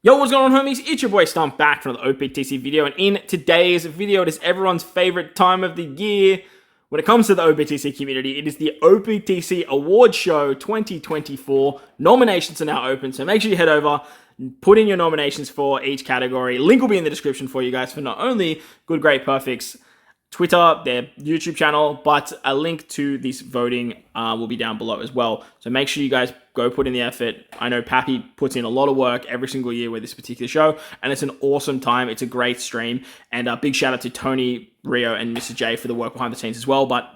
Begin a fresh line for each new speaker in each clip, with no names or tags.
Yo, what's going on, homies? It's your boy Stump back from the Optc video, and in today's video, it is everyone's favorite time of the year. When it comes to the Optc community, it is the Optc Award Show 2024. Nominations are now open, so make sure you head over, put in your nominations for each category. Link will be in the description for you guys for not only Good, Great, Perfect's Twitter, their YouTube channel, but a link to this voting will be down below as well. So make sure you guys go put in the effort. I know Papi puts in a lot of work every single year with this particular show, and it's an awesome time. It's a great stream, and a big shout out to Tony, Rio, and Mr. J for the work behind the scenes as well. But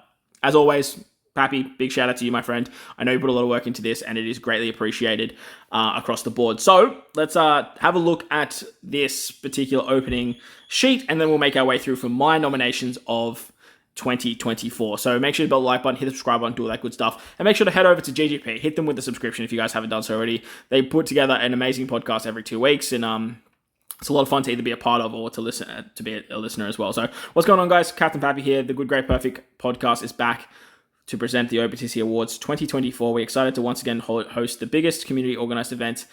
as always, Papi, big shout out to you, my friend. I know you put a lot of work into this, and it is greatly appreciated across the board. So let's have a look at this particular opening sheet, and then we'll make our way through for my nominations of 2024. So make sure to hit the like button, hit the subscribe button, do all that good stuff, and make sure to head over to GGP. Hit them with the subscription if you guys haven't done so already. They put together an amazing podcast every 2 weeks, and it's a lot of fun to either be a part of or to listen to be a listener as well. So what's going on, guys? Captain Papi here. The Good, Great, Perfect podcast is back to present the Optc Awards 2024. We're excited to once again host the biggest community organized event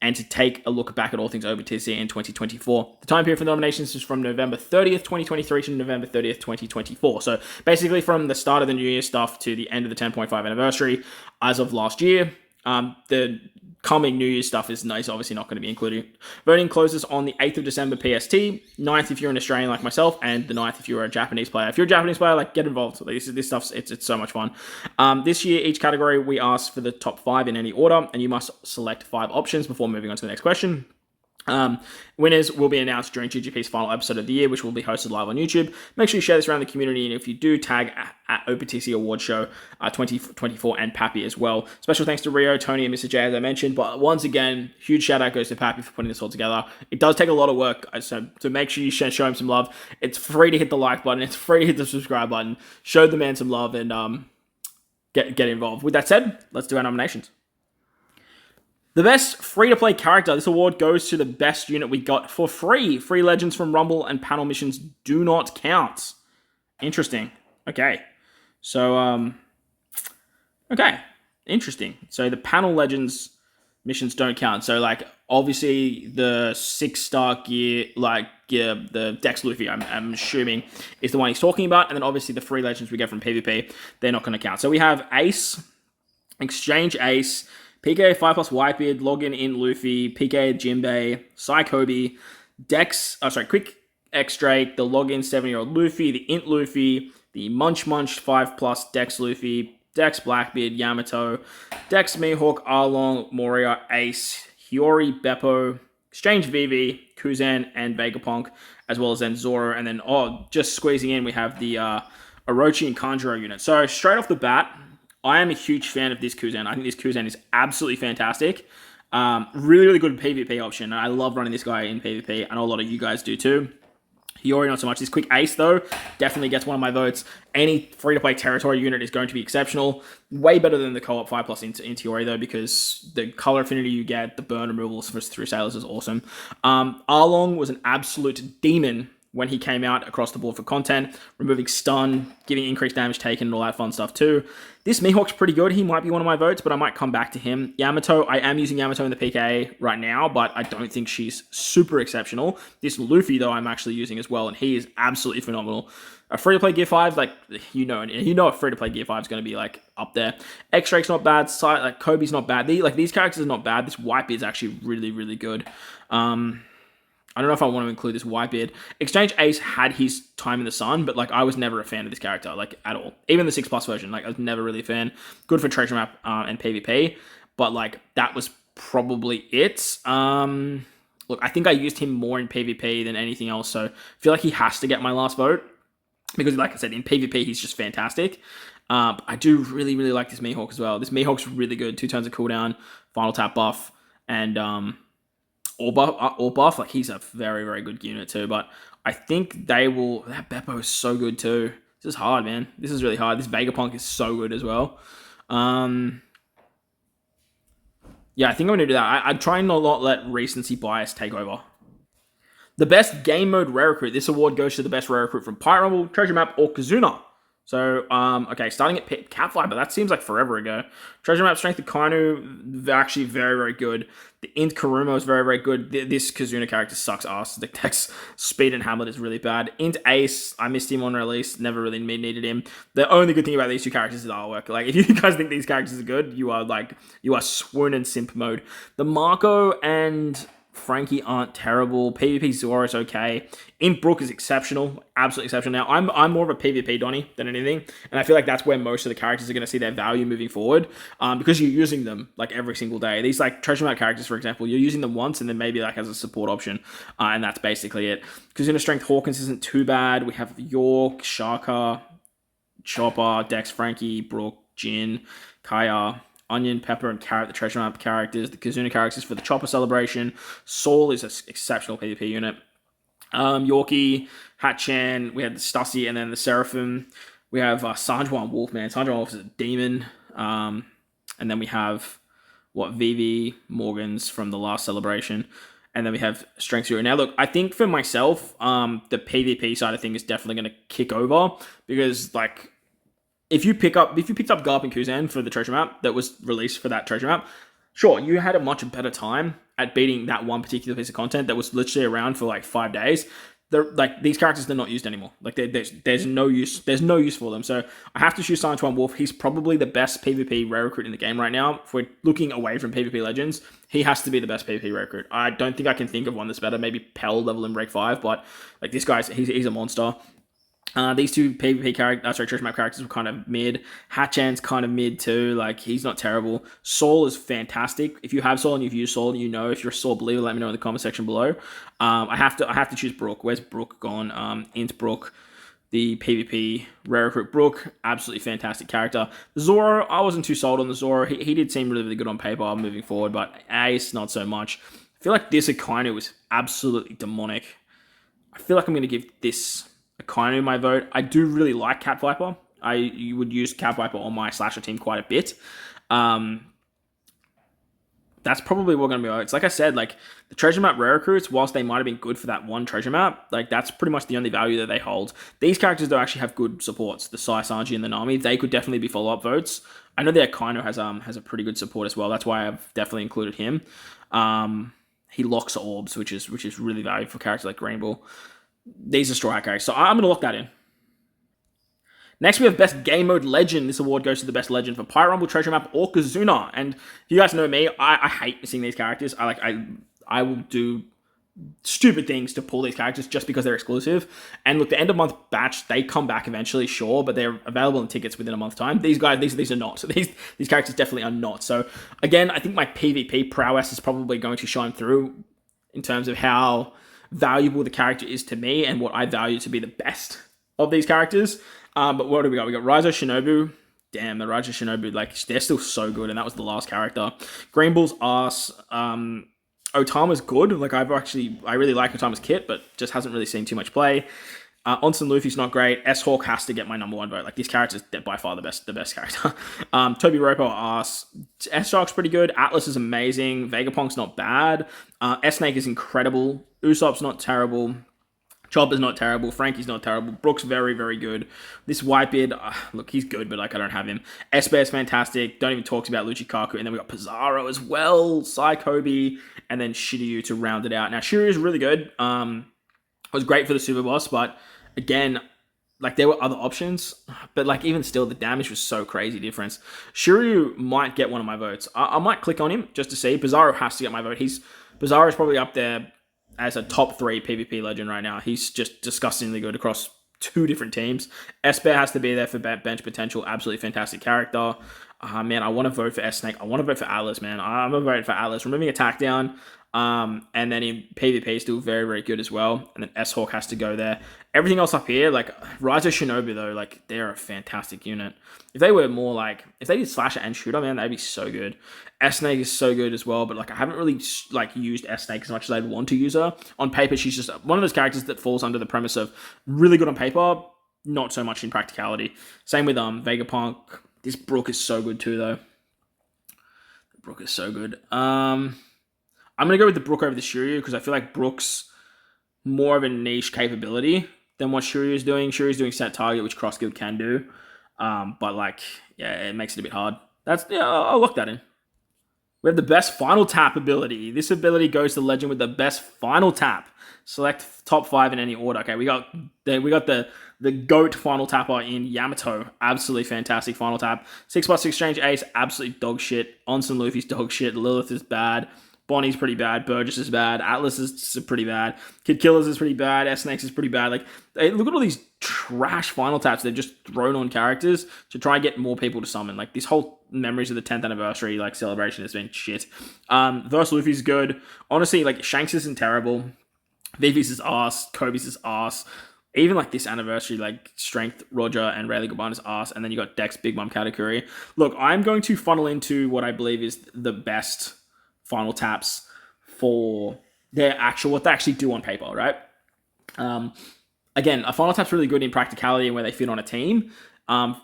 and to take a look back at all things Optc in 2024. The time period for nominations is from November 30th, 2023 to November 30th, 2024. So basically from the start of the New Year stuff to the end of the 10.5 anniversary as of last year. The coming New Year's stuff is obviously not going to be included. Voting closes on the 8th of December PST, 9th if you're an Australian like myself, and the 9th if you're a Japanese player. If you're a Japanese player, get involved. This stuff's it's so much fun. This year, each category, we ask for the top 5 in any order, and you must select 5 options before moving on to the next question. Winners will be announced during GGP's final episode of the year, which will be hosted live on YouTube. Make sure you share this around the community, and if you do, tag at Optc Award Show 2024 and Papi as well. Special thanks to Rio, Tony, and Mr. J, as I mentioned, but once again, huge shout out goes to Papi for putting this all together. It does take a lot of work, so make sure you show him some love. It's free to hit the like button, it's free to hit the subscribe button. Show the man some love and get involved. With that said, let's do our nominations. The best free-to-play character. This award goes to the best unit we got for free. Free legends from Rumble and panel missions do not count. Interesting. Okay. So, okay. Interesting. So the panel legends missions don't count. So, obviously the 6-star gear, the Dex Luffy, I'm assuming, is the one he's talking about. And then obviously the free legends we get from PvP, they're not going to count. So we have Ace, Exchange Ace, PK 5+ Whitebeard, Login in Luffy, PK Jinbei, Psychobi, Quick X Drake, the Login 7-year-old Luffy, the Int Luffy, the Munch 5+ Dex Luffy, Dex Blackbeard, Yamato, Dex Mihawk, Arlong, Moria, Ace, Hiyori, Beppo, Exchange Vivi, Kuzan, and Vegapunk, as well as then Zoro, and then, just squeezing in, we have the Orochi and Kanjuro unit. So straight off the bat, I am a huge fan of this Kuzan. I think this Kuzan is absolutely fantastic. Really, really good PvP option. I love running this guy in PvP. I know a lot of you guys do too. Hiyori, not so much. This Quick Ace, though, definitely gets one of my votes. Any free-to-play territory unit is going to be exceptional. Way better than the co-op 5+ in Hiyori, though, because the color affinity you get, the burn removal through sailors is awesome. Arlong was an absolute demon when he came out across the board for content, removing stun, giving increased damage taken, and all that fun stuff too. This Mihawk's pretty good. He might be one of my votes, but I might come back to him. Yamato, I am using Yamato in the PK right now, but I don't think she's super exceptional. This Luffy, though, I'm actually using as well, and he is absolutely phenomenal. A free-to-play Gear 5, a free-to-play Gear 5 is going to be, up there. X-Drake's not bad. Kobe's not bad. These characters are not bad. This Whitebeard's actually really, really good. I don't know if I want to include this Whitebeard. Exchange Ace had his time in the sun, but I was never a fan of this character, at all. Even the 6+ version, I was never really a fan. Good for treasure map and PvP, but that was probably it. Look, I think I used him more in PvP than anything else, so I feel like he has to get my last vote because, like I said, in PvP he's just fantastic. I do really, really like this Mihawk as well. This Mihawk's really good. 2 turns of cooldown, final tap buff, and or buff, he's a very, very good unit too, but I think they will, that Beppo is so good too. This is hard, man. This is really hard. This Vegapunk is so good as well. Yeah, I think I'm going to do that. I'm trying not to let recency bias take over. The best game mode rare recruit. This award goes to the best rare recruit from Pirate Rumble, Treasure Map, or Kazuna. So, okay, starting at Cat Viper, that seems like forever ago. Treasure Map Strength of Kainu, actually very, very good. The Int Karumo is very, very good. This Kazuna character sucks ass. The Dex Speed and Hamlet is really bad. Int Ace, I missed him on release. Never really needed him. The only good thing about these two characters is the artwork. Like, if you guys think these characters are good, you are swoon and simp mode. The Marco and Frankie aren't terrible. PvP Zoro is okay. Imp Brook is exceptional, absolutely exceptional. Now, I'm more of a PvP Donnie than anything, and I feel like that's where most of the characters are going to see their value moving forward, because you're using them like every single day. These like treasure map characters, for example, you're using them once and then maybe like as a support option, and that's basically it. Kazuna Strength Hawkins isn't too bad. We have York, Shaka, Chopper, Dex, Frankie, Brook, Jin, Kaya, Onion, Pepper, and Carrot, the treasure map characters. The Kazuna characters for the Chopper celebration. Saul is an exceptional PvP unit. Yorkie, Hatchan, we had the Stussy, and then the Seraphim. We have Sanjuan Wolf, man. Sanjuan Wolf is a demon. And then we have, Vivi Morgans from the last celebration. And then we have Strength Zero. Now, look, I think for myself, the PvP side of things is definitely going to kick over, because, like, if you picked up Garp and Kuzan for the treasure map that was released for that treasure map, sure, you had a much better time at beating that one particular piece of content that was literally around for like 5 days. Like, these characters, they're not used anymore. Like, there's no use for them. So I have to choose Santuan Wolf. He's probably the best PvP rare recruit in the game right now. If we're looking away from PvP Legends, he has to be the best PvP rare recruit. I don't think I can think of one that's better. Maybe Pell level in Break 5, but like, this guy's he's a monster. These two PvP treasure map characters were kind of mid. Hatchan's kind of mid too. Like, he's not terrible. Saul is fantastic. If you have Saul and you've used Saul, you know. If you're a Saul believer, let me know in the comment section below. I have to choose Brook. Where's Brook gone? Int Brook, the PvP rare recruit Brook, absolutely fantastic character. Zoro, I wasn't too sold on the Zoro. He did seem really, really good on paper moving forward, but Ace, not so much. I feel like this Akainu was absolutely demonic. I feel like I'm going to give this Akainu my vote. I do really like Cat Viper. You would use Cat Viper on my slasher team quite a bit. That's probably what going to be. It's like I said, like, the treasure map rare recruits, whilst they might have been good for that one treasure map, like, that's pretty much the only value that they hold. These characters do actually have good supports. The Sai, Sanji, and the Nami, they could definitely be follow-up votes. I know that Akainu has a pretty good support as well. That's why I've definitely included him. He locks orbs, which is really valuable for characters like Green Bull. These are straw hat characters, so I'm going to lock that in. Next, we have Best Game Mode Legend. This award goes to the Best Legend for Pirate Rumble, Treasure Map, or Kazuna. And if you guys know me, I hate seeing these characters. I will do stupid things to pull these characters just because they're exclusive. And look, the end of month batch, they come back eventually, sure, but they're available in tickets within a month time. These guys, these are not. So these characters definitely are not. So again, I think my PvP prowess is probably going to shine through in terms of how valuable the character is to me and what I value to be the best of these characters. But what do we got? We got Raizo Shinobu. Damn, the Raizo Shinobu, like, they're still so good, and that was the last character. Green Bull's ass. Otama's good. Like, I really like Otama's kit, but just hasn't really seen too much play. Onsen Luffy's not great. S-Hawk has to get my number one vote. Like, these characters, they're by far the best character. Toby Ropo, ass. S-Shark's pretty good. Atlas is amazing. Vegaponk's not bad. S-Snake is incredible. Usopp's not terrible. Chopper's not terrible. Frankie's not terrible. Brook's very, very good. This Whitebeard, look, he's good, but like, I don't have him. S-Bear's fantastic. Don't even talk about Luchikaku. And then we got Pizarro as well. Saikobi, and then Shiryu to round it out. Now, Shiryu's really good. Was great for the Super Boss, but again, like, there were other options, but like, even still, the damage was so crazy difference. Shiryu might get one of my votes. I might click on him just to see. Pizarro has to get my vote. Pizarro's probably up there as a top 3 PvP legend right now. He's just disgustingly good across 2 different teams. Esper has to be there for bench potential. Absolutely fantastic character. Man, I want to vote for S-Snake. I want to vote for Atlas, man. I'm going to vote for Atlas. Removing attack down. And then in PvP, still very, very good as well. And then S-Hawk has to go there. Everything else up here, like, Raizo Shinobu, though, like, they're a fantastic unit. If they were more like, if they did Slasher and Shooter, man, that'd be so good. S-Snake is so good as well, but like, I haven't really like used S-Snake as much as I'd want to use her. On paper, she's just one of those characters that falls under the premise of really good on paper, not so much in practicality. Same with Vegapunk. This Brook is so good too, though. Brook is so good. I'm gonna go with the Brook over the Shiryu because I feel like Brook's more of a niche capability. than what Shiryu's doing. Shiryu's doing set target, which cross guild can do. But like, yeah, it makes it a bit hard. I'll lock that in. We have the best final tap ability. This ability goes to legend with the best final tap. Select top 5 in any order. Okay, we got the GOAT final tapper in Yamato. Absolutely fantastic final tap. 6+6 exchange ace, absolutely dog shit. Onsen Luffy's dog shit. Lilith is bad. Bonnie's pretty bad. Burgess is bad. Atlas is pretty bad. Kid Killers is pretty bad. S-Snakes is pretty bad. Like, look at all these trash final taps they've just thrown on characters to try and get more people to summon. Like, this whole Memories of the 10th anniversary, like, celebration has been shit. Verse Luffy's good. Honestly, like, Shanks isn't terrible. Vivi's is ass. Kobe's is ass. Even like this anniversary, like Strength, Roger, and Rayleigh Gabbana's ass, and then you got Dex, Big Mom category. Look, I'm going to funnel into what I believe is the best final taps for what they actually do on paper, right? Again, a final tap's really good in practicality and where they fit on a team.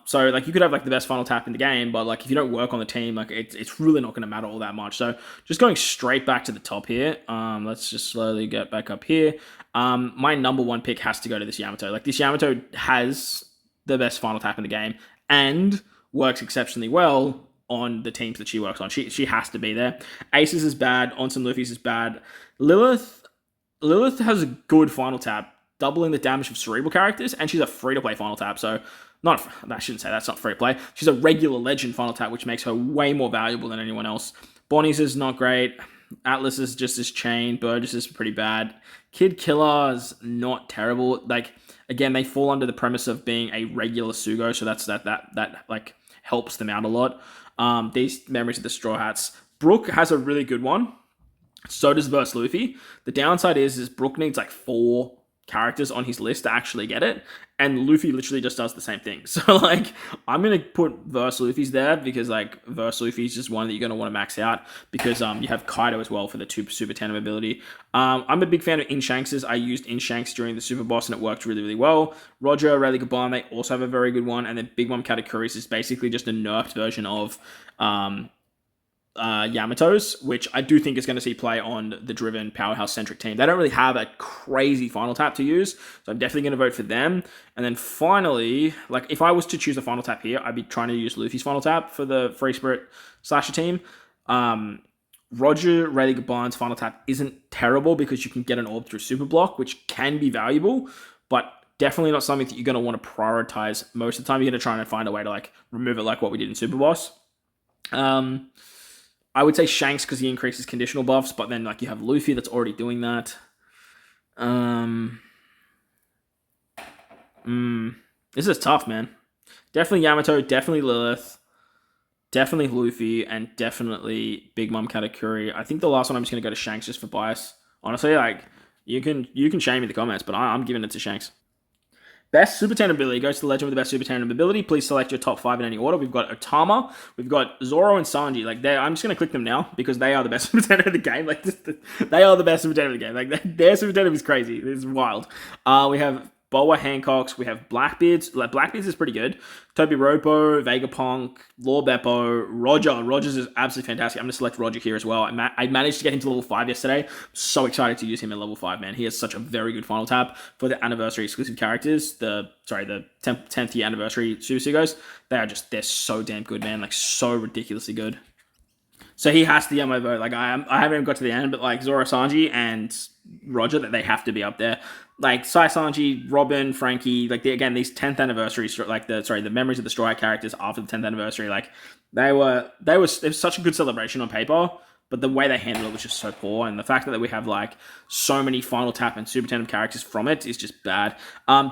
So like you could have like the best final tap in the game, but like if you don't work on the team, like it's really not going to matter all that much. So just going straight back to the top here. Let's just slowly get back up here. My number 1 pick has to go to this Yamato. Like this Yamato has the best final tap in the game and works exceptionally well on the teams that she works on. She has to be there. Aces is bad. Onsen Luffy's is bad. Lilith has a good final tap, doubling the damage of cerebral characters, and she's a free-to-play final tap. So I shouldn't say that's not free-to-play. She's a regular legend final tap, which makes her way more valuable than anyone else. Bonnie's is not great. Atlas is just this chain. Burgess is pretty bad. Kid Killer's not terrible. Like, again, they fall under the premise of being a regular Sugo, so that like helps them out a lot. These Memories of the Straw Hats. Brook has a really good one. So does Verse Luffy. The downside is Brook needs like 4 characters on his list to actually get it, and Luffy literally just does the same thing. So like, I'm gonna put Verse Luffy's there because like Verse Luffy's just one that you're gonna want to max out because you have Kaido as well for the Super Tandem ability. I'm a big fan of Inshanks's. I used Inshanks during the Super Boss and it worked really, really well. Roger, Rayleigh Gabbana, they also have a very good one, and then Big Mom Katakuri's is basically just a nerfed version of Yamato's, which I do think is going to see play on the driven powerhouse-centric team. They don't really have a crazy final tap to use, so I'm definitely going to vote for them. And then finally, like if I was to choose a final tap here, I'd be trying to use Luffy's final tap for the Free Spirit Slasher team. Roger Rayleigh Gabbana's final tap isn't terrible because you can get an orb through Super Block, which can be valuable, but definitely not something that you're going to want to prioritize. Most of the time, you're going to try and find a way to like remove it like what we did in Super Boss. I would say Shanks because he increases conditional buffs, but then like you have Luffy that's already doing that. This is tough, man. Definitely Yamato, definitely Lilith, definitely Luffy, and definitely Big Mom Katakuri. I think the last one I'm just gonna go to Shanks just for bias. Honestly, like you can shame me in the comments, but I'm giving it to Shanks. Best Super Tandem ability goes to the legend with the best Super Tandem ability. Please select your top 5 in any order. We've got Otama, we've got Zoro and Sanji. Like I'm just gonna click them now because they are the best Super Tandem of the game. Like they are the best Super Tandem of the game. Like their Super Tandem is crazy. It's wild. We have Boa Hancocks, we have Blackbeards. Like Blackbeards is pretty good. Toby Ropo, Vegapunk, Lord Beppo, Roger. Rogers is absolutely fantastic. I'm going to select Roger here as well. I managed to get him to level 5 yesterday. I'm so excited to use him at level 5, man. He has such a very good final tap for the anniversary exclusive characters. The 10th year anniversary Super Sugos. They're so damn good, man. Like so ridiculously good. So he has to be on my vote. Like I haven't even got to the end, but like Zoro, Sanji, and Roger, that they have to be up there. Like Sai, Sanji, Robin, Frankie, like these 10th anniversaries, like the Memories of the Straw Hat characters after the 10th anniversary, like it was such a good celebration on paper, but the way they handled it was just so poor, and the fact that we have like so many final tap and super tandem characters from it is just bad.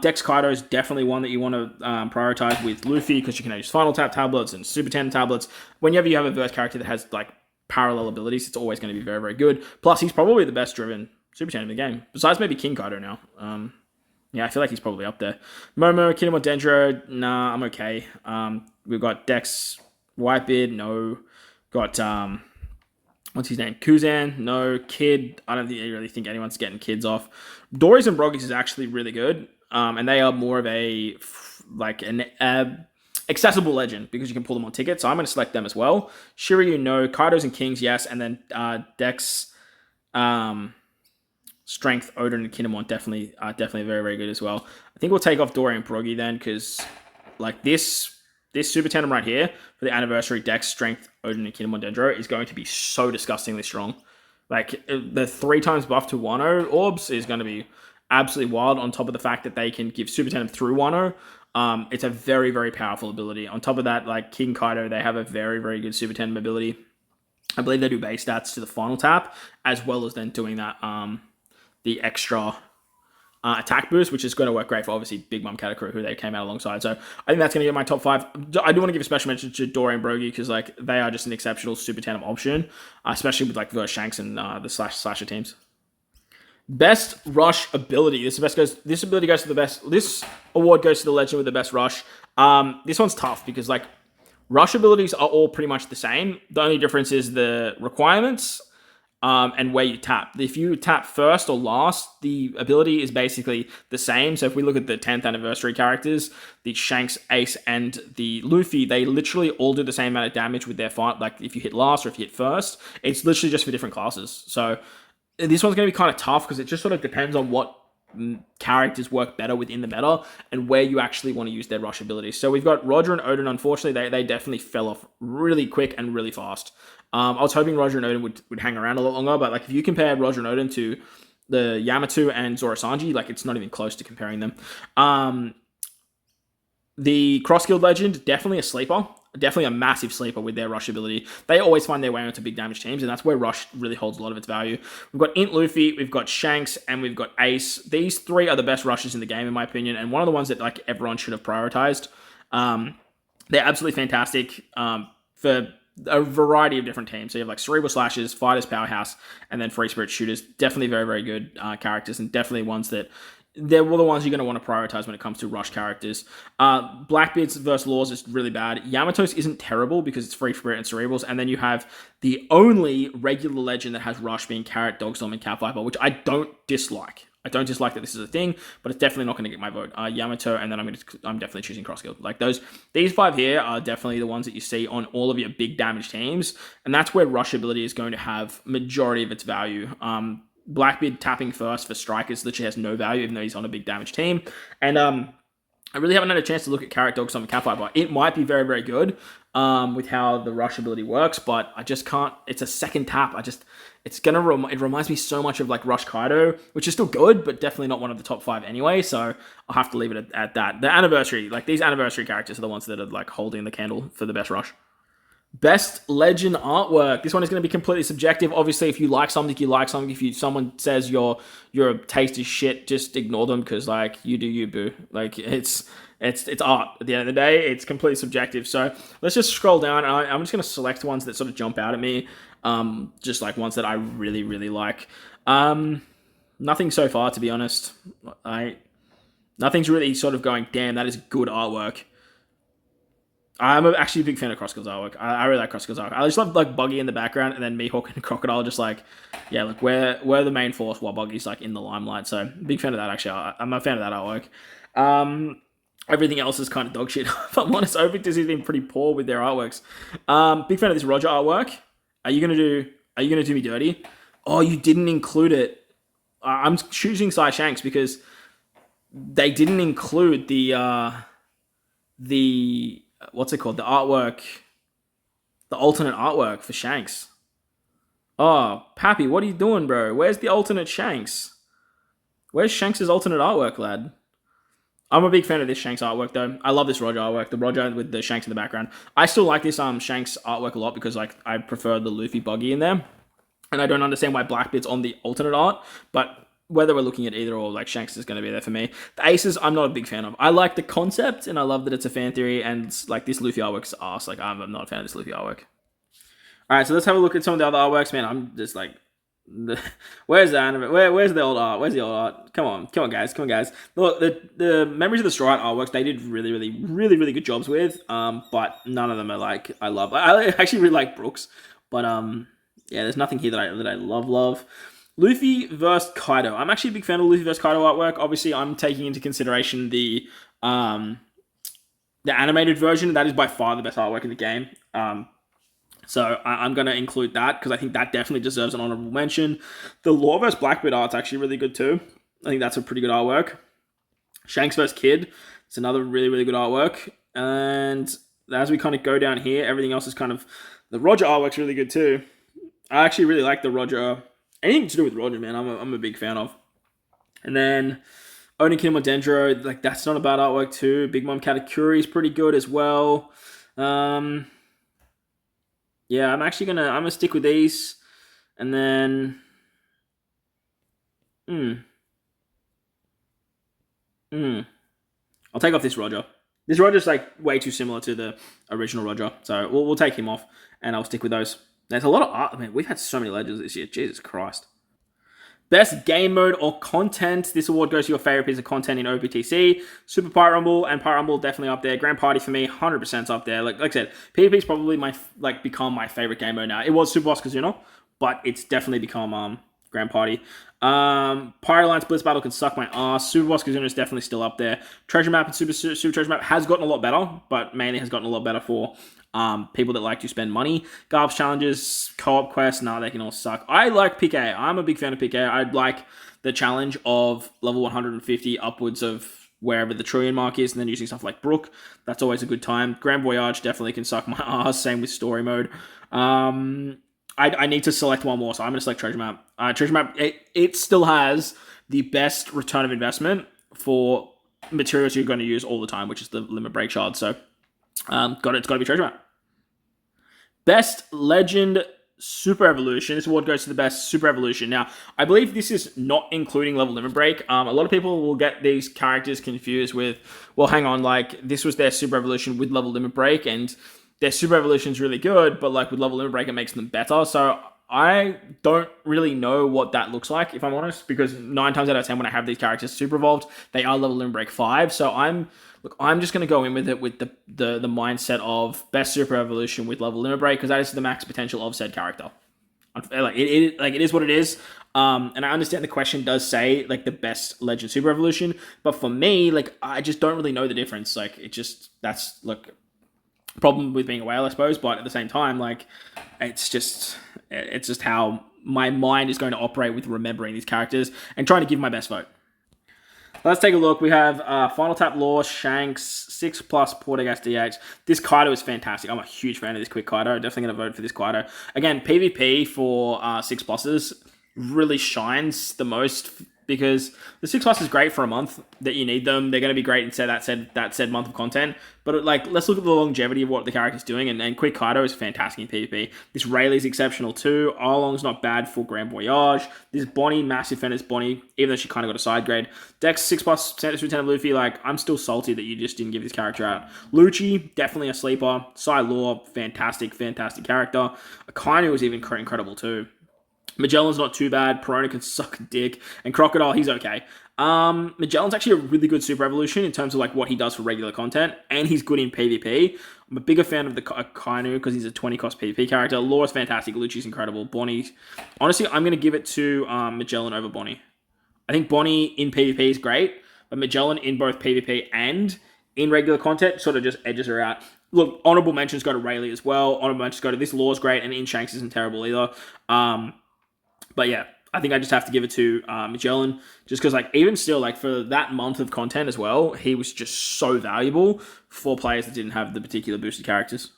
Dex Kaido is definitely one that you want to prioritize with Luffy because you can use final tap tablets and super tandem tablets. Whenever you have a verse character that has like parallel abilities, it's always going to be very, very good. Plus, he's probably the best driven super tandem in the game, besides maybe King Kaido now. Yeah, I feel like he's probably up there. Momo, Kinemon Dendro, nah, I'm okay. We've got Dex Whitebeard, no. Got what's his name? Kuzan, no. Kid, I don't really think anyone's getting Kids off. Dories and Broggies is actually really good, and they are more of a an accessible legend because you can pull them on tickets. So I'm going to select them as well. Shiryu, no. Kaidos and Kings, yes, and then Dex. Strength, Odin, and Kinemon definitely very, very good as well. I think we'll take off Dory and Broggy then, because like this Super Tandem right here for the anniversary Dex, Strength, Odin, and Kinemon Dendro is going to be so disgustingly strong. Like, the 3 times buff to Wano orbs is going to be absolutely wild, on top of the fact that they can give Super Tandem through Wano. It's a very, very powerful ability. On top of that, like King Kaido, they have a very, very good Super Tandem ability. I believe they do base stats to the final tap, as well as then doing that, the extra attack boost, which is going to work great for obviously Big Mom Katakuri, who they came out alongside. So I think that's going to get my top 5. I do want to give a special mention to Dory and Broggy, because like they are just an exceptional Super Tandem option, especially with like versus Shanks and the slasher teams. Best rush ability. This ability goes to the best. This award goes to the legend with the best rush. This one's tough because like rush abilities are all pretty much the same. The only difference is the requirements. And where you tap. If you tap first or last, the ability is basically the same. So if we look at the 10th anniversary characters, the Shanks, Ace, and the Luffy, they literally all do the same amount of damage with their fight. Like if you hit last or if you hit first, it's literally just for different classes. So this one's going to be kind of tough because it just sort of depends on what characters work better within the meta and where you actually want to use their rush abilities. So we've got Roger and Odin. Unfortunately, they definitely fell off really quick and really fast. I was hoping Roger and Odin would hang around a lot longer, but like if you compare Roger and Odin to the Yamato and Zoro Sanji, like it's not even close to comparing them. The Cross Guild Legend, definitely a sleeper. Definitely a massive sleeper with their rush ability. They always find their way onto big damage teams, and that's where rush really holds a lot of its value. We've got Int Luffy, we've got Shanks, and we've got Ace. These 3 are the best rushes in the game, in my opinion, and one of the ones that like everyone should have prioritized. They're absolutely fantastic for a variety of different teams. So you have like Cerebral Slashers, Fighters Powerhouse, and then Free Spirit Shooters. Definitely very, very good characters, and definitely ones that they're the ones you're going to want to prioritize when it comes to rush characters. Blackbeard's versus Laws is really bad. Yamato's isn't terrible because it's Free Spirit and Cerebrals. And then you have the only regular legend that has rush being Carrot, Dogstorm, and Cat Viper, which I don't dislike. I don't dislike that this is a thing, but it's definitely not going to get my vote. Yamato, and then I'm definitely choosing Cross Guild. Like these 5 here are definitely the ones that you see on all of your big damage teams, and that's where rush ability is going to have majority of its value. Blackbeard tapping first for strikers literally has no value, even though he's on a big damage team. And I really haven't had a chance to look at Carrot, Dogstorm, and Cat Viper. It might be very, very good with how the rush ability works, but I just can't. It's a second tap. It reminds me so much of like Rush Kaido, which is still good, but definitely not one of the top 5 anyway. So I'll have to leave it at that. The anniversary, like these anniversary characters are the ones that are like holding the candle for the best rush. Best legend artwork. This one is going to be completely subjective. Obviously, if you like something, you like something. If someone says your taste is shit, just ignore them because like you do you, boo. Like it's art. At the end of the day, it's completely subjective. So let's just scroll down. And I'm just going to select ones that sort of jump out at me. Just like ones that I really, really like. Nothing so far, to be honest. Nothing's really sort of going, damn, that is good artwork. I'm actually a big fan of Cross Guild's artwork. I really like Cross Guild's artwork. I just love like Buggy in the background, and then Mihawk and Crocodile just like, yeah, like we're the main force while Buggy's like in the limelight. So big fan of that actually. I'm a fan of that artwork. Everything else is kind of dog shit. If I'm honest, Optc has been pretty poor with their artworks. Big fan of this Roger artwork. Are you gonna do me dirty? Oh, you didn't include it. I'm choosing Sai Shanks because they didn't include the what's it called? The artwork, the alternate artwork for Shanks. Oh, Papi, what are you doing, bro? Where's the alternate Shanks? Where's Shanks' alternate artwork, lad? I'm a big fan of this Shanks artwork, though. I love this Roger artwork, the Roger with the Shanks in the background. I still like this Shanks artwork a lot because like I prefer the Luffy Buggy in there. And I don't understand why Blackbeard's on the alternate art, but whether we're looking at either or, like Shanks is going to be there for me. The Aces, I'm not a big fan of. I like the concept, and I love that it's a fan theory, and like this Luffy artwork's ass. Like I'm not a fan of this Luffy artwork. All right, so let's have a look at some of the other artworks, man. I'm just like, where's the anime? Where's the old art? Where's the old art? Come on, guys. Look, the Memories of the Straw artworks, they did really good jobs with. But none of them are like I love. I actually really like Brooks, but yeah, there's nothing here that I love. Luffy vs. Kaido. I'm actually a big fan of Luffy vs. Kaido artwork. Obviously, I'm taking into consideration the animated version. That is by far the best artwork in the game. So I'm going to include that because I think that definitely deserves an honorable mention. The Law vs. Blackbeard art's actually really good too. I think that's a pretty good artwork. Shanks vs. Kid, it's another really, really good artwork. And as we kind of go down here, everything else is kind of... The Roger artwork's really good too. I actually really like the Roger. Anything to do with Roger, man, I'm a big fan of. And then Onikin Dendro, like that's not a bad artwork too. Big Mom Katakuri is pretty good as well. Yeah, I'm gonna stick with these, and then I'll take off this Roger. This Roger's like way too similar to the original Roger, so we'll take him off, and I'll stick with those. There's a lot of art. I mean, we've had so many legends this year. Jesus Christ. Best game mode or content. This award goes to your favorite piece of content in OPTC. Super Pirate Rumble and Pirate Rumble definitely up there. Grand Party for me, 100% up there. Like I said, PvP's probably become my favorite game mode now. It was Super Boss Kazuna, but it's definitely become Grand Party. Pirate Alliance Blitz Battle can suck my ass. Super Boss Kazuna is definitely still up there. Treasure Map and Super Treasure Map has gotten a lot better, but mainly has gotten a lot better for people that like to spend money. Garbs challenges, co-op quests, they can all suck. I like PK. I'm a big fan of PK. I'd like the challenge of level 150 upwards of wherever the trillion mark is, and then using stuff like Brook. That's always a good time. Grand Voyage definitely can suck my ass. Same with story mode. I need to select one more, so I'm going to select Treasure Map. Treasure Map, it still has the best return of investment for materials you're going to use all the time, which is the Limit Break Shard. So, it's got to be Treasure Map. Best Legend Super Evolution. This award goes to the best Super Evolution. Now, I believe this is not including Level Limit Break. A lot of people will get these characters confused with, well, hang on, like, this was their Super Evolution with Level Limit Break, and their Super Evolution is really good, but like with Level Limit Break, it makes them better. So I don't really know what that looks like, if I'm honest, because 9 times out of 10 when I have these characters Super Evolved, they are Level Limit Break 5. So I'm just going to go in with it with the mindset of best Super Evolution with Level Limit Break, because that is the max potential of said character. Like it is what it is. And I understand the question does say like the best Legend Super Evolution, but for me, like I just don't really know the difference. Like that's problem with being a whale, I suppose, but at the same time, like it's just how my mind is going to operate with remembering these characters and trying to give my best vote. Let's take a look. We have Final Tap Law, Shanks, 6+ Portagast DH. This Kaido is fantastic. I'm a huge fan of this quick Kaido. Definitely going to vote for this Kaido. Again, PvP for 6+s really shines the most, because the 6+ is great for a month that you need them. They're going to be great in that said month of content. But let's look at the longevity of what the character's doing. And Quick Kaido is fantastic in PvP. This Rayleigh's exceptional too. Arlong's not bad for Grand Voyage. This Bonnie, massive fan of this Bonnie, even though she kind of got a side grade. Dex 6+ Santa's Lieutenant Luffy, I'm still salty that you just didn't give this character out. Lucci, definitely a sleeper. Sai Law, fantastic character. Akainu is even incredible too. Magellan's not too bad. Perona can suck a dick. And Crocodile, he's okay. Magellan's actually a really good Super Evolution in terms of what he does for regular content, and he's good in PvP. I'm a bigger fan of the Kainu because he's a 20 cost PvP character. Law's fantastic. Lucci's incredible. Bonnie, honestly, I'm going to give it to Magellan over Bonnie. I think Bonnie in PvP is great, but Magellan in both PvP and in regular content sort of just edges her out. Look, honorable mentions go to Rayleigh as well. Honorable mentions go to this Law's great, and in Shanks isn't terrible either. But yeah, I think I just have to give it to Magellan, just because even still, for that month of content as well, he was just so valuable for players that didn't have the particular boosted characters.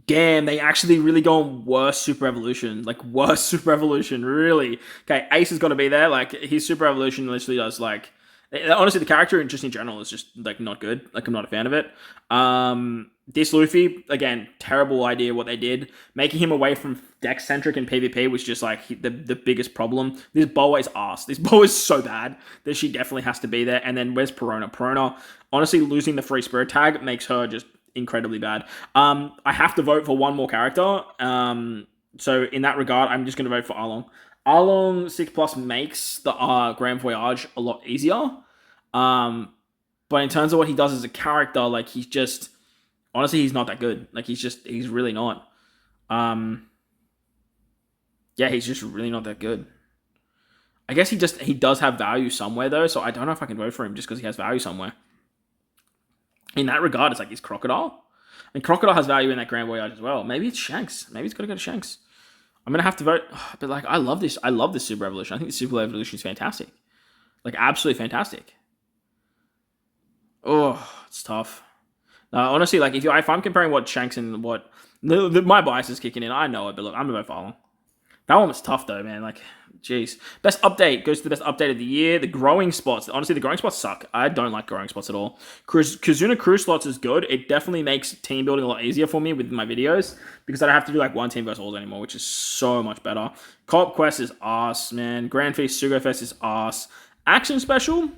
Damn, they actually really go on worst Super Evolution. Worst Super Evolution, really. Okay, Ace has got to be there. His Super Evolution literally does, honestly, the character just in general is just, not good. I'm not a fan of it. This Luffy, again, terrible idea what they did. Making him away from Dex-centric in PvP was just, the biggest problem. This Boa is ass. This Boa is so bad that she definitely has to be there. And then where's Perona? Perona, honestly, losing the free spirit tag makes her just incredibly bad. I have to vote for one more character. So in that regard, I'm just going to vote for Arlong. Arlong 6+ makes the Grand Voyage a lot easier. But in terms of what he does as a character, he's just... Honestly, he's not that good. He's really not. Yeah, he's just really not that good. I guess he does have value somewhere, though, so I don't know if I can vote for him just because he has value somewhere. In that regard, it's he's Crocodile. And Crocodile has value in that Grand Voyage as well. Maybe it's Shanks. Maybe it's got to go to Shanks. I'm gonna have to vote, but like I love this. I love this Super Evolution. I think the Super Evolution is fantastic. Like absolutely fantastic. Oh, it's tough. Honestly, like if I'm comparing what Shanks and what my bias is kicking in, I know it, but look, I'm gonna vote for Arlong. That one was tough though, man. Like, jeez. Best update goes to the best update of the year. The growing spots. Honestly, the growing spots suck. I don't like growing spots at all. Kazuna Crew slots is good. It definitely makes team building a lot easier for me with my videos because I don't have to do like one team versus all anymore, which is so much better. Co-op Quest is ass, man. Grand Feast Sugo Fest is ass. Action Special.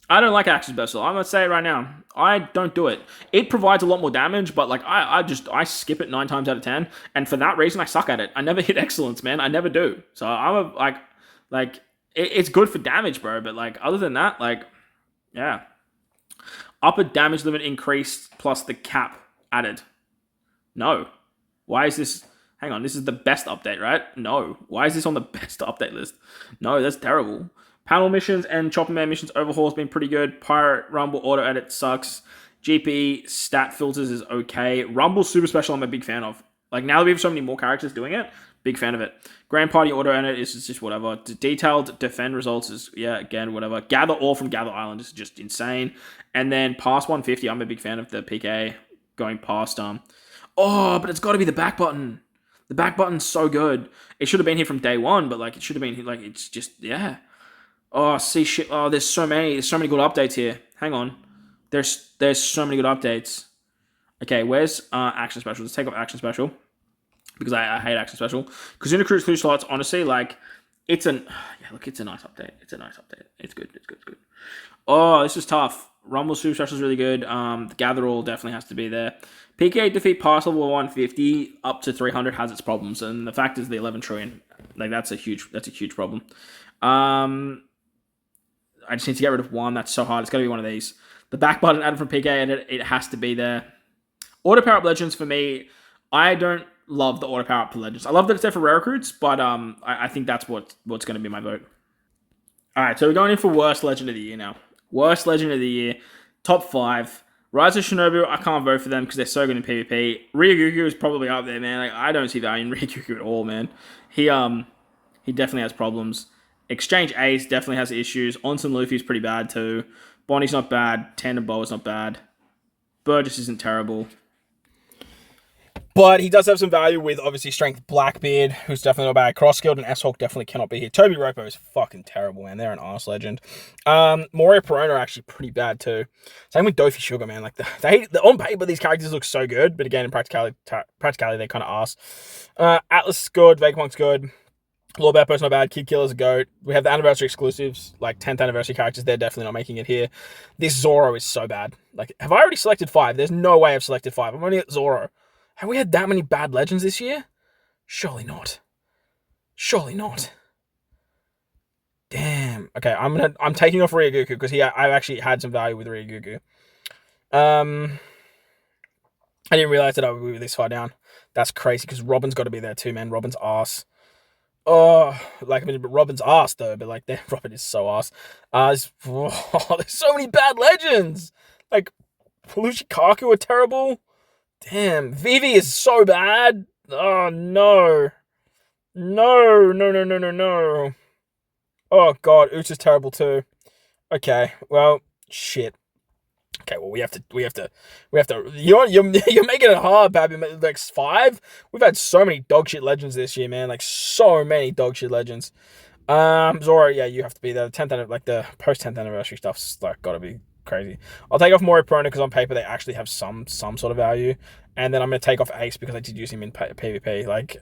I don't like Action Special. I'm gonna say it right now. I don't do it. It provides a lot more damage, but like I skip it 9 times out of 10, and for that reason I suck at it. I never hit excellence, man. I never do. So I'm it's good for damage, bro. But like other than that, like yeah, upper damage limit increased plus the cap added. No, why is this? Hang on, this is the best update, right? No, why is this on the best update list? No, that's terrible. Panel missions and Chopper Man missions overhaul has been pretty good. Pirate Rumble auto edit sucks. GP stat filters is okay. Rumble super special I'm a big fan of. Like now that we have so many more characters doing it, big fan of it. Grand Party auto edit is just whatever. Detailed defend results is again whatever. Gather all from Gather Island is just insane. And then past 150, I'm a big fan of the PK going past Oh, but it's got to be the back button. The back button's so good. It should have been here from day one, but like it should have been like it's just yeah. Oh, see shit. Oh, there's so many good updates here. Hang on. There's so many good updates. Okay, where's Action Special? Let's take off Action Special. Because I hate Action Special. Because Kazuna Cruise slots, honestly, like, it's a nice update. It's a nice update. It's good. It's good. Oh, this is tough. Rumble Super Special is really good. The Gather All definitely has to be there. PK defeat pass level 150 up to 300 has its problems. And the fact is the 11 trillion. Like, that's a huge problem. I just need to get rid of one. That's so hard. It's got to be one of these. The back button added from PK, and it has to be there. Auto Power Up Legends, for me, I don't love the Auto Power Up for Legends. I love that it's there for rare recruits, but I think that's what's going to be my vote. All right, so we're going in for Worst Legend of the Year now. Worst Legend of the Year. Top 5. Rise of Shinobu, I can't vote for them because they're so good in PvP. Ryoguku is probably up there, man. Like, I don't see value in Ryoguku at all, man. He definitely has problems. Exchange Ace definitely has issues. Onsen Luffy's pretty bad too. Bonnie's not bad. Tandem Bow is not bad. Burgess isn't terrible. But he does have some value with, obviously, Strength Blackbeard, who's definitely not bad. Cross-skilled and S-Hawk definitely cannot be here. Toby Ropo is fucking terrible, man. They're an arse legend. Moria Perona are actually pretty bad too. Same with Dofi Sugar, man. Like on paper, these characters look so good, but again, in practicality they're kind of arse. Atlas is good. Vegapunk's good. Lord Beppo's not bad. Kid Killer's a goat. We have the anniversary exclusives, like 10th anniversary characters. They're definitely not making it here. This Zoro is so bad. Like, have I already selected 5? There's no way I've selected 5. I'm only at Zoro. Have we had that many bad legends this year? Surely not. Surely not. Damn. Okay, I'm taking off Ryoguku because I've actually had some value with Ryoguku. I didn't realize that I would be this far down. That's crazy because Robin's got to be there too, man. Robin's ass. Oh, like, I mean, Robin's ass though, but like, Robin is so ass. There's so many bad legends. Like, Kaku are terrible. Damn, Vivi is so bad. Oh no, no. Oh god, Uts is terrible too. Okay, well, shit. Okay, well, we have to. You're making it hard, Papi. Like 5. We've had so many dog shit legends this year, man. Like so many dog shit legends. Zoro, yeah, you have to be there. The 10th, like the post 10th anniversary stuff's like gotta be crazy. I'll take off Mori Perona because on paper they actually have some sort of value, and then I'm gonna take off Ace because I did use him in PvP. Like,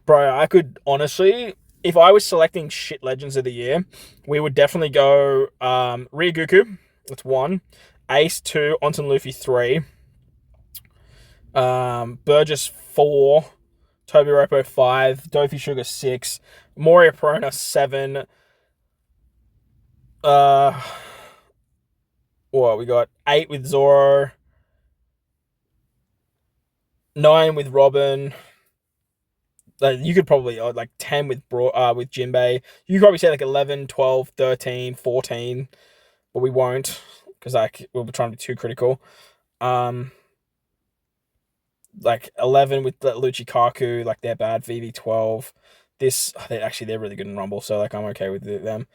bro, I could honestly, if I was selecting shit legends of the year, we would definitely go Ryoguku. That's 1. Ace 2, Onsen Luffy 3, Burgess 4, Toby Ropo 5, Dofi Sugar 6, Moria Perona 7. We got 8 with Zoro, 9 with Robin. You could probably like 10 with Jinbei. You could probably say like 11, 12, 13, 14, but we won't. Because like we'll be trying to be too critical. Like 11 with the Luchikaku, like they're bad. VV12. They're really good in Rumble, so like I'm okay with them.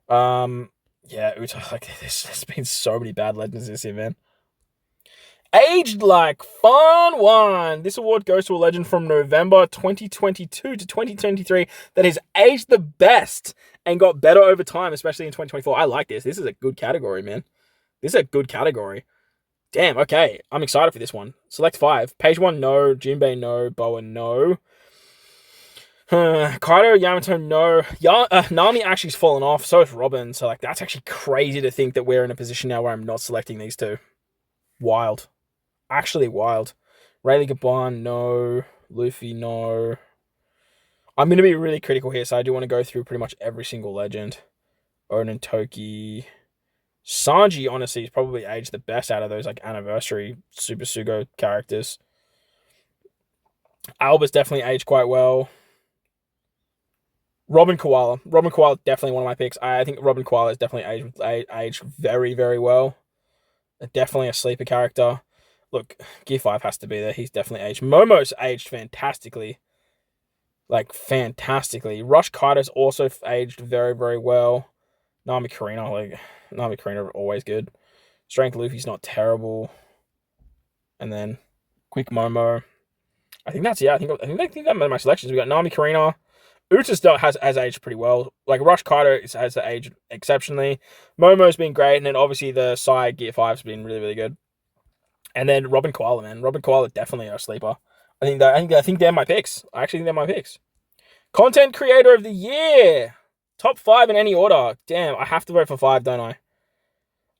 Yeah, Uta, like there's been so many bad legends this year, man. Aged like fun one. This award goes to a legend from November 2022 to 2023 that has aged the best and got better over time, especially in 2024. I like this. This is a good category, man. This is a good category. Damn, okay. I'm excited for this one. Select 5. Page 1, no. Jinbei, no. Boa, no. Kaido, Yamato, no. Nami actually's fallen off. So is Robin. So, like, that's actually crazy to think that we're in a position now where I'm not selecting these two. Wild. Actually wild. Rayleigh Gaban, no. Luffy, no. I'm going to be really critical here, so I do want to go through pretty much every single legend. Oden, Toki. Sanji, honestly, is probably aged the best out of those, like, anniversary Super Sugo characters. Alba's definitely aged quite well. Robin Koala, definitely one of my picks. I think Robin Koala is definitely aged very, very well. Definitely a sleeper character. Look, Gear 5 has to be there. He's definitely aged. Momo's aged fantastically. Like, fantastically. Rush Kaido's also aged very, very well. Nami Karina always good. Strength Luffy's not terrible. And then Quick Momo. I think that's that my selections. We got Nami Karina. Uta has aged pretty well. Like Rush Kaido has aged exceptionally. Momo's been great, and then obviously the side Gear 5's been really, really good. And then Robin Koala, man. Robin Koala definitely a sleeper. I think they're my picks. I actually think they're my picks. Content Creator of the Year. Top 5 in any order. Damn, I have to vote for 5, don't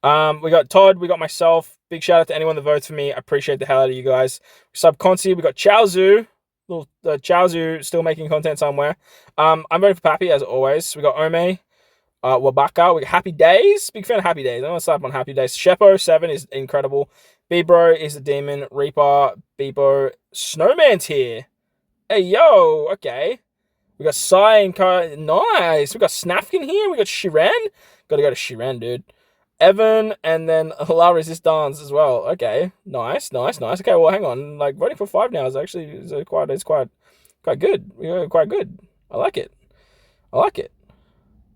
I? We got Todd, we got myself. Big shout out to anyone that votes for me. I appreciate the hell out of you guys. Subconsi, we got Chaozu. Little Chaozu still making content somewhere. I'm voting for Papi as always. We got Ome, Wabaka. We got Happy Days. Big fan of Happy Days. I'm gonna slap on Happy Days. Sheppo 7 is incredible. Bebro is the demon. Reaper, Bebo, Snowman's here. Hey yo, okay. We got Sai and Kai. Nice. We got Snafkin here. We got Shiren. Gotta go to Shiren, dude. Evan and then La Resistance as well. Okay. Nice. Okay, well hang on. Like voting for 5 now is actually quite good. We're quite good. I like it.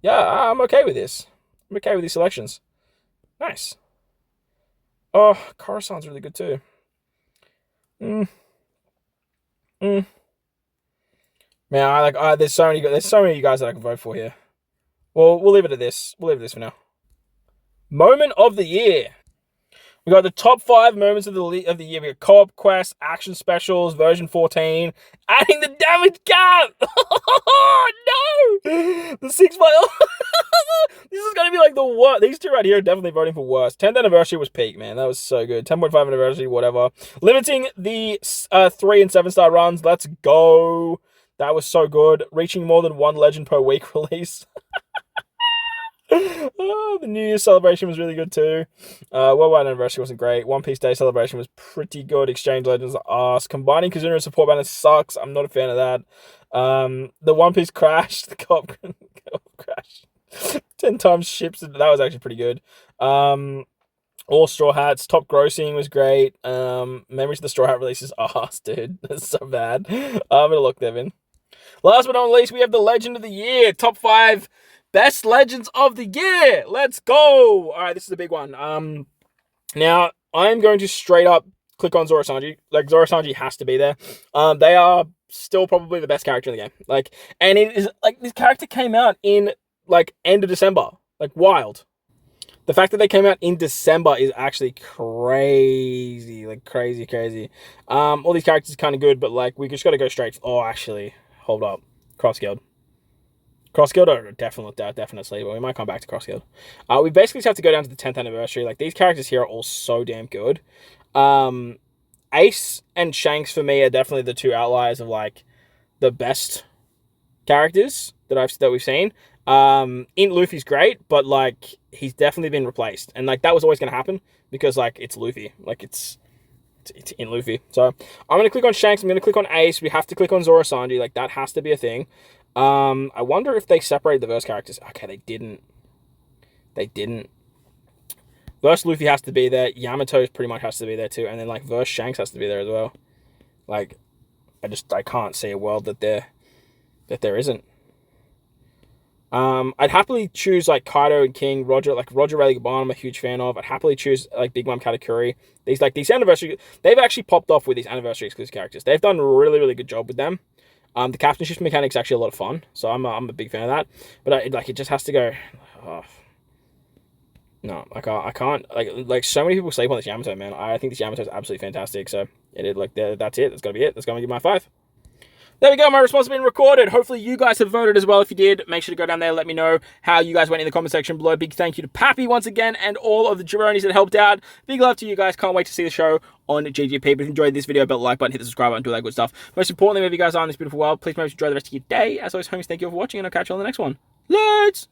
Yeah, I'm okay with this. I'm okay with these selections. Nice. Oh, Coruscant's really good too. Man, there's so many of you guys that I can vote for here. Well, we'll leave it at this. We'll leave it at this for now. Moment of the year. We got the top 5 moments of the year. We got Co-op Quest, Action Specials, version 14, adding the damage cap. No, the 6 by. This is gonna be like the worst. These two right here are definitely voting for worst. 10th anniversary was peak, man. That was so good. 10.5 anniversary, whatever. Limiting the 3 and 7 star runs. Let's go. That was so good. Reaching more than 1 legend per week release. Oh, the New Year's celebration was really good too. Worldwide anniversary wasn't great. One Piece Day celebration was pretty good. Exchange Legends are ass. Combining Kazuna and support banner sucks. I'm not a fan of that. The One Piece crash, the co-op crash. 10 times ships. That was actually pretty good. All Straw Hats. Top grossing was great. Memories of the Straw Hat releases ass, dude. That's so bad. I'm gonna look, Devin. Last but not least, we have the Legend of the Year. Top 5 best legends of the year. Let's go. All right, this is a big one. Now I'm going to straight up click on Zoro Sanji. Like Zoro Sanji has to be there. They are still probably the best character in the game. Like, and it is like this character came out in like end of December. Like wild. The fact that they came out in December is actually crazy. Like crazy. All these characters are kind of good, but like we just got to go straight. Oh, actually, hold up. Cross Guild are definitely, but we might come back to Cross Guild. We basically just have to go down to the 10th anniversary. Like, these characters here are all so damn good. Ace and Shanks, for me, are definitely the 2 outliers of, like, the best characters that we've seen. Int Luffy's great, but, like, he's definitely been replaced. And, like, that was always going to happen because, like, it's Luffy. Like, it's Int Luffy. So, I'm going to click on Shanks. I'm going to click on Ace. We have to click on Zoro Sanji. Like, that has to be a thing. I wonder if they separated the verse characters. Okay, they didn't. Verse Luffy has to be there. Yamato pretty much has to be there too. And then like verse Shanks has to be there as well. Like, I can't see a world that there isn't. I'd happily choose like Kaido and King, Roger Rayleigh Gaban, I'm a huge fan of. I'd happily choose like Big Mom Katakuri. These anniversary, they've actually popped off with these anniversary exclusive characters. They've done a really, really good job with them. The captain shift mechanic's actually a lot of fun, so I'm a big fan of that. But it just has to go. Oh, no, I can't. Like so many people sleep on this Yamato, man. I think this Yamato is absolutely fantastic. So that's it. That's gonna be it. That's gonna be my 5. There we go, my response has been recorded. Hopefully you guys have voted as well. If you did, make sure to go down there and let me know how you guys went in the comment section below. Big thank you to Papi once again and all of the jabronis that helped out. Big love to you guys. Can't wait to see the show on GGP. But if you enjoyed this video, hit the like button, hit the subscribe button, do all that good stuff. Most importantly, wherever you guys are in this beautiful world, please make sure to enjoy the rest of your day. As always, homies, thank you all for watching, and I'll catch you on the next one. Let's